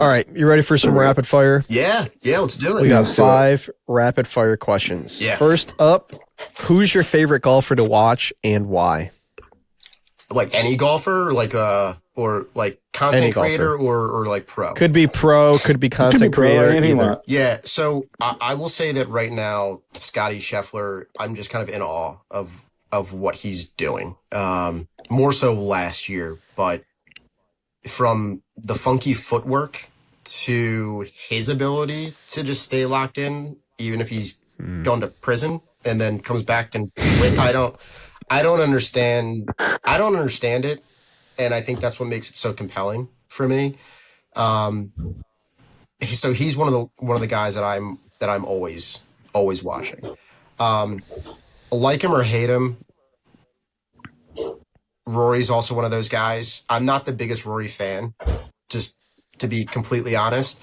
All right, you ready for some rapid fire? Yeah, let's do it. We got 5 rapid fire questions. Yeah. First up, who's your favorite golfer to watch and why? Like any golfer, or like content creator, or like pro. Could be pro, could be content creator. Either. Yeah, so I will say that right now, Scotty Scheffler, I'm just kind of in awe of what he's doing. More so last year, but from the funky footwork to his ability to just stay locked in, even if he's gone to prison and then comes back and I don't understand it, and I think that's what makes it so compelling for me. So he's one of the guys that I'm always watching. Like him or hate him, Rory's also one of those guys. I'm not the biggest Rory fan, just to be completely honest.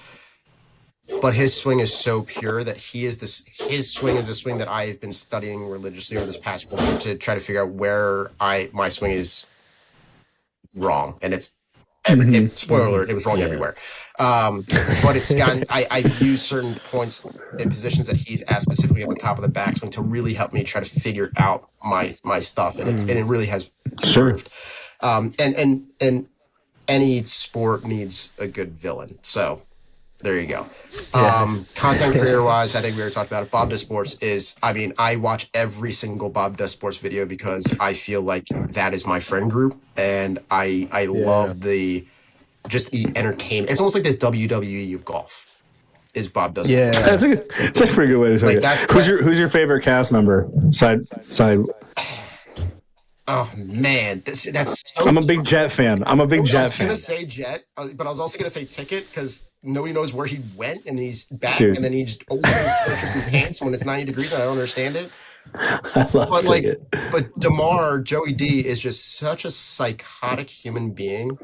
But his swing is so pure that his swing is the swing that I've been studying religiously over this past week to try to figure out where my swing is wrong. And it's spoiler alert, it was wrong everywhere. But it's gotten I've used certain points and positions that he's at specifically at the top of the backswing to really help me try to figure out my stuff. And it really has improved. And any sport needs a good villain. So there you go. Content creator wise, I think we already talked about it. Bob Does Sports I watch every single Bob Does Sports video because I feel like that is my friend group, and I love the entertainment. It's almost like the WWE of golf is Bob Does Sports. That's a pretty good way to say it. Who's your favorite cast member? Side. Oh man, that's so I'm a big Jet fan. I was gonna say Jet, but I was also gonna say Ticket because nobody knows where he went, and he's back, and then he just opens his purchase and pants when it's 90 degrees, and I don't understand it. But DeMar, Joey D is just such a psychotic human being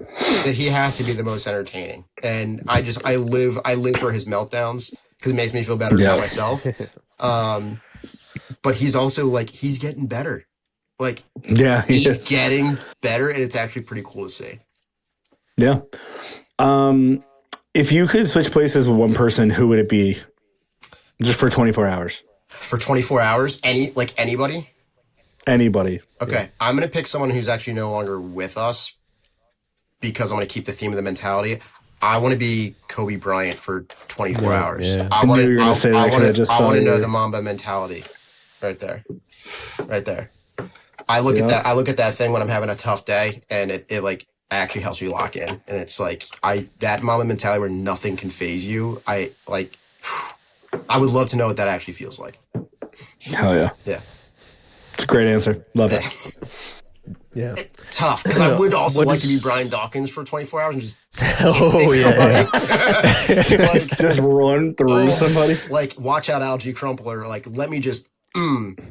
that he has to be the most entertaining, and I live for his meltdowns because it makes me feel better about myself. But he's also he's getting better. He's getting better, and it's actually pretty cool to see. Yeah. If you could switch places with one person, who would it be? Just for 24 hours. For 24 hours? Anybody? Anybody. Okay. Yeah. I'm going to pick someone who's actually no longer with us because I want to keep the theme of the mentality. I want to be Kobe Bryant for 24 hours. Yeah. I want to know the Mamba mentality right there. Right there. I look at that thing when I'm having a tough day, and it actually helps me lock in. And it's that Mamba mentality where nothing can phase you. I would love to know what that actually feels like. Hell yeah. Yeah. It's a great answer. Love it. Yeah. Tough, because I would also like to be Brian Dawkins for 24 hours and just just run through somebody. Watch out Algie Crumpler. Let me just I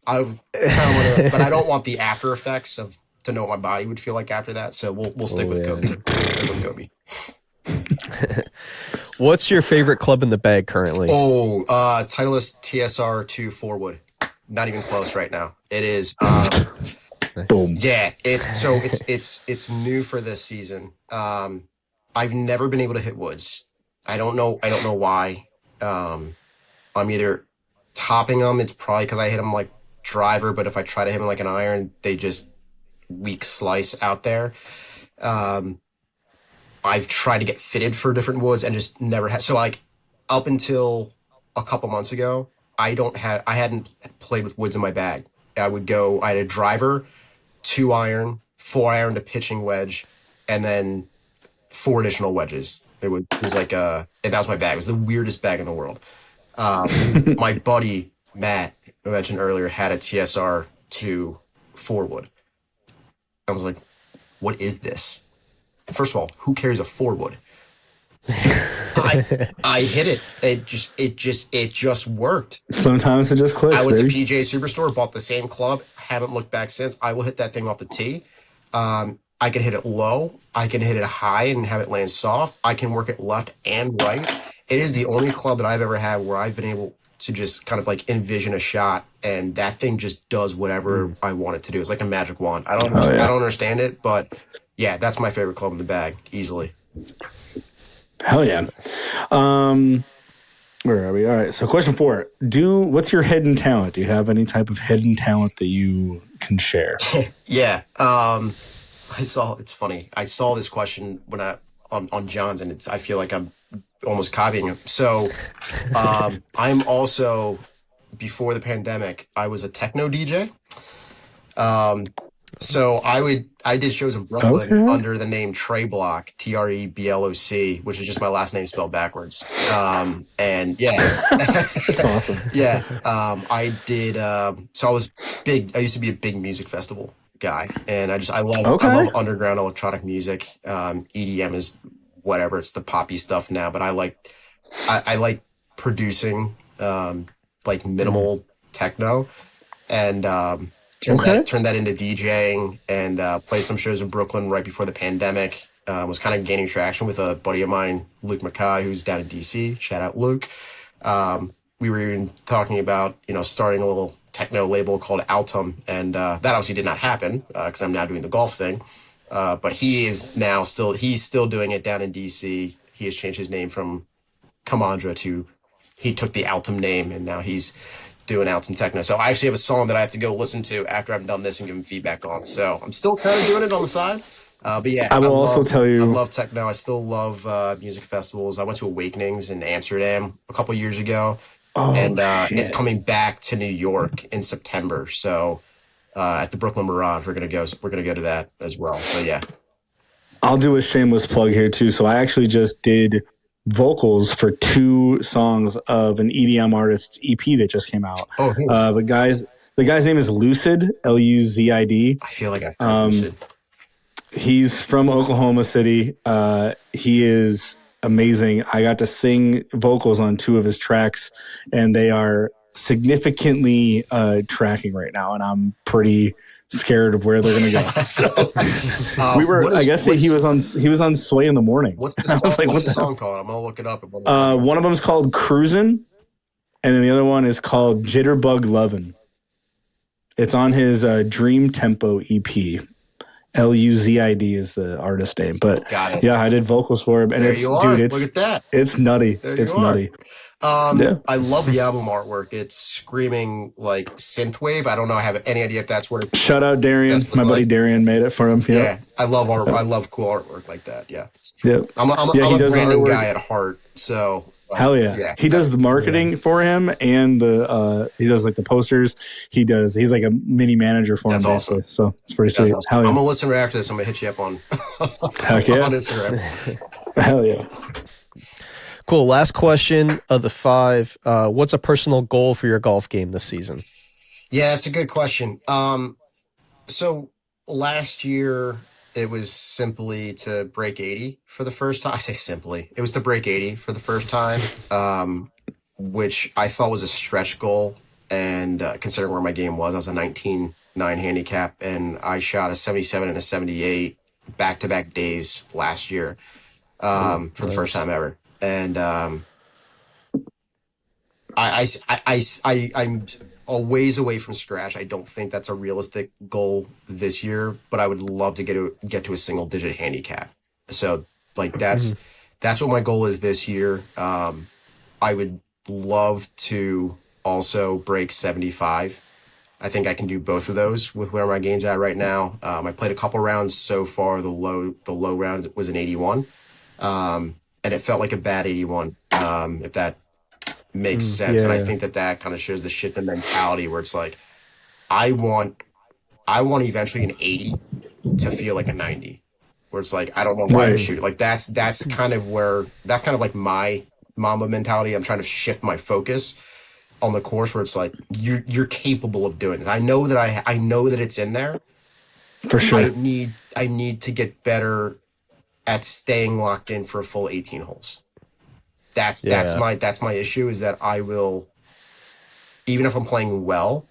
kind of want to, but I don't want the after effects to know what my body would feel like after that. So we'll stick with Kobe. What's your favorite club in the bag currently? Titleist TSR 2 4-wood. Not even close right now. It is. Boom. Yeah, it's new for this season. I've never been able to hit woods. I don't know why. I'm either topping them. It's probably because I hit them like driver, but if I try to hit them like an iron, they just weak slice out there. I've tried to get fitted for different woods and just never had. So up until a couple months ago, I hadn't played with woods in my bag. I had a driver, 2 iron, 4 iron to pitching wedge, and then 4 additional wedges. It was and that was my bag. It was the weirdest bag in the world. My buddy, Matt, who I mentioned earlier, had a TSR 2 4-wood. I was like, what is this? First of all, who carries a 4-wood? I hit it. It just worked. Sometimes it just clicks. I went to PGA Superstore, bought the same club, haven't looked back since. I will hit that thing off the tee. I can hit it low. I can hit it high and have it land soft. I can work it left and right. It is the only club that I've ever had where I've been able to just kind of envision a shot, and that thing just does whatever I want it to do. It's like a magic wand. I don't understand it, but yeah, that's my favorite club in the bag, easily. Hell yeah. Where are we? All right. So question 4, what's your hidden talent? Do you have any type of hidden talent that you can share? Yeah. It's funny. I saw this question when on John's, and I feel like I'm almost copying him. So, I'm also, before the pandemic, I was a techno DJ. So I did shows in Brooklyn Okay. under the name Trey Block, Trebloc, which is just my last name spelled backwards. And yeah, That's awesome. yeah. I did. So I was big. I used to be a big music festival guy, and I Okay. love underground electronic music. EDM is whatever. It's the poppy stuff now, but I like producing like minimal techno, and Okay. turned that into DJing, and played some shows in Brooklyn right before the pandemic. Was kind of gaining traction with a buddy of mine, Luke Mackay, who's down in DC. Shout out Luke. We were even talking about starting a little techno label called Altum, and that obviously did not happen because I'm now doing the golf thing. But he's still doing it down in DC. He has changed his name from Kamandra to, he took the Altum name, and now he's doing Altum Techno. So I actually have a song that I have to go listen to after I'm done this and give him feedback on. So I'm still kind of doing it on the side. But yeah, I will also tell I you. love techno. I still love music festivals. I went to Awakenings in Amsterdam a couple years ago, Oh and it's shit. coming back to New York in September. So at the Brooklyn Mirage, we're gonna go. We're gonna go to that as well. So yeah. I'll do a shameless plug here too. So I actually just did vocals for 2 songs of an EDM artist's EP that just came out. Oh, cool. The guy's name is Lucid, Luzid. I feel like I've heard Lucid. He's from Oklahoma City. He is amazing. I got to sing vocals on 2 of his tracks, and they are significantly tracking right now, and I'm pretty scared of where they're going to go. So I guess he was on Sway in the Morning. What's the I song, was like, what's what the the hell? song called? I'm gonna look it up. One of them is called Cruisin', and then the other one is called Jitterbug Lovin'. It's on his Dream Tempo EP. Luzid is the artist name, but Got it. yeah, I did vocals for him, and There you are. dude, Look at that. it's nutty. There you It's are. nutty. Yeah. I love the album artwork. It's screaming like synthwave. I don't know. I have any idea if that's what it's. Shout out Darian, That's my buddy like- Darian made it for him. Yeah, Yeah, I love art. I love cool artwork like that. Yeah, yeah. I'm Yeah, he a does branding artwork. guy at heart. So Hell yeah. He does the marketing for him, and he does like the posters. He's like a mini manager for him. That's awesome. Basically. So it's pretty sweet. Awesome. Hell yeah. I'm gonna listen right after this. I'm gonna hit you up on Heck yeah. on Instagram. Hell yeah. Cool. Last question of the 5. What's a personal goal for your golf game this season? Yeah, it's a good question. So last year it was simply to break 80 for the first time. I say simply. It was to break 80 for the first time, which I thought was a stretch goal. And considering where my game was, I was a 19.9 handicap, and I shot a 77 and a 78 back-to-back days last year for the first time ever. And I'm a ways away from scratch. I don't think that's a realistic goal this year, but I would love to get to a single digit handicap. So like that's what my goal is this year. I would love to also break 75. I think I can do both of those with where my game's at right now. I played a couple rounds so far. The low round was an 81. And it felt like a bad 81. If that makes sense. And I think that kind of shows the mentality where it's like, I want eventually an 80 to feel like a 90, where it's like, I don't know why I shoot. Like that's kind of like my Mamba mentality. I'm trying to shift my focus on the course where it's like, you're capable of doing this. I know that it's in there. For sure. I need to get better at staying locked in for a full 18 holes. That's my issue, is that I will, even if I'm playing well,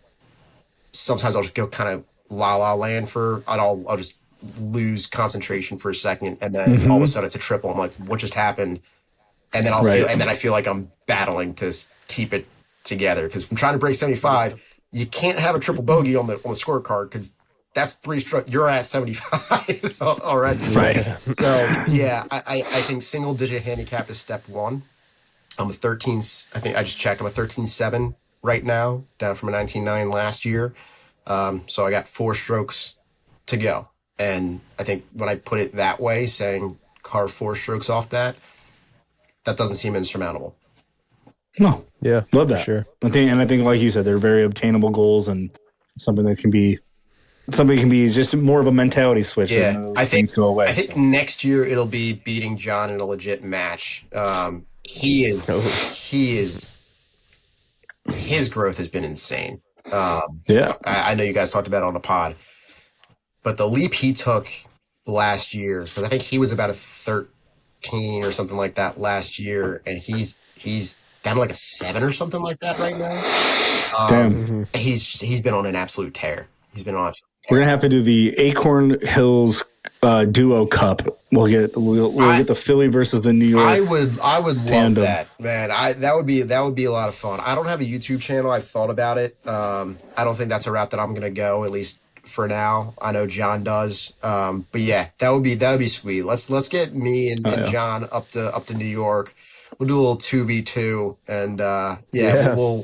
sometimes I'll just go kind of la land I'll just lose concentration for a second, and then all of a sudden it's a triple. I'm like, what just happened? And then I feel like I'm battling to keep it together, because if I'm trying to break 75, you can't have a triple bogey on the scorecard, because that's 3 strokes. You're at 75 already. Right. So yeah, I think single digit handicap is step one. I'm a 13. I think I just checked. I'm a 13.7 right now, down from a 19.9 last year. So I got 4 strokes to go. And I think when I put it that way, saying carve 4 strokes off that doesn't seem insurmountable. No. Yeah. Love for that. Sure. I think like you said, they're very obtainable goals and something that can be just more of a mentality switch. Yeah, I think things go away. I think next year it'll be beating Jawn in a legit match. He is his growth has been insane. Yeah. I know you guys talked about it on the pod, but the leap he took last year, because I think he was about a 13 or something like that last year, and he's down to like a 7 or something like that right now. Damn. He's been on an absolute tear. He's been on. We're gonna have to do the Acorn Hills Duo Cup. We'll get the Philly versus the New York. I would love tandem. that, man. That would be a lot of fun. I don't have a YouTube channel. I've thought about it. I don't think that's a route that I'm gonna go, at least for now. I know Jawn does. But yeah, that would be sweet. Let's get me and Jawn up to New York. We'll do a little 2v2, and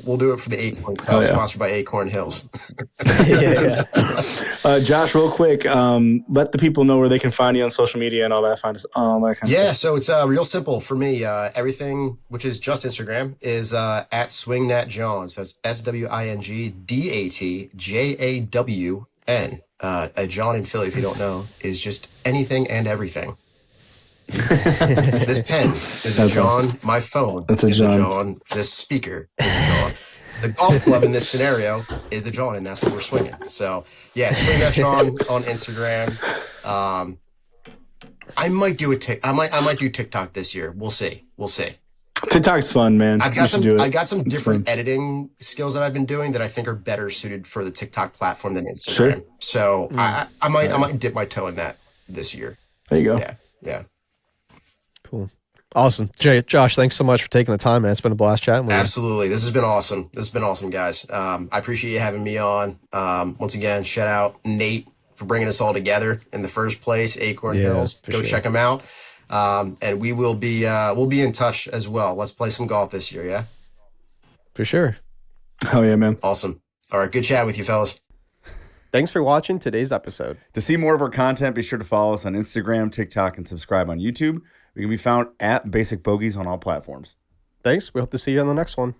we'll do it for the Acorn Cup, sponsored by Acorn Hills. Josh, real quick, let the people know where they can find you on social media and all that kind of stuff. So it's real simple for me. Everything, which is just Instagram, is at SwingThatJawn. So it's SwingDatJawn. A Jawn in Philly, if you don't know, is just anything and everything. This pen is a Jawn. Awesome. My phone is a Jawn. This speaker is a Jawn. The golf club in this scenario is a Jawn, and that's what we're swinging. So yeah, swing that Jawn on Instagram. I might do I might do TikTok this year. We'll see. TikTok's fun, man. I've got some different editing skills that I've been doing that I think are better suited for the TikTok platform than Instagram. Sure. So I might dip my toe in that this year. There you go. Yeah. Cool. Awesome. Josh, thanks so much for taking the time, man. It's been a blast chatting with you. Absolutely. This has been awesome. Guys. I appreciate you having me on. Once again, shout out Nate for bringing us all together in the first place. Acorn Hills. Go check them out. And we'll be in touch as well. Let's play some golf this year, yeah? For sure. Hell yeah, man. Awesome. All right, good chat with you, fellas. Thanks for watching today's episode. To see more of our content, be sure to follow us on Instagram, TikTok, and subscribe on YouTube. We can be found at Basic Bogeys on all platforms. Thanks. We hope to see you on the next one.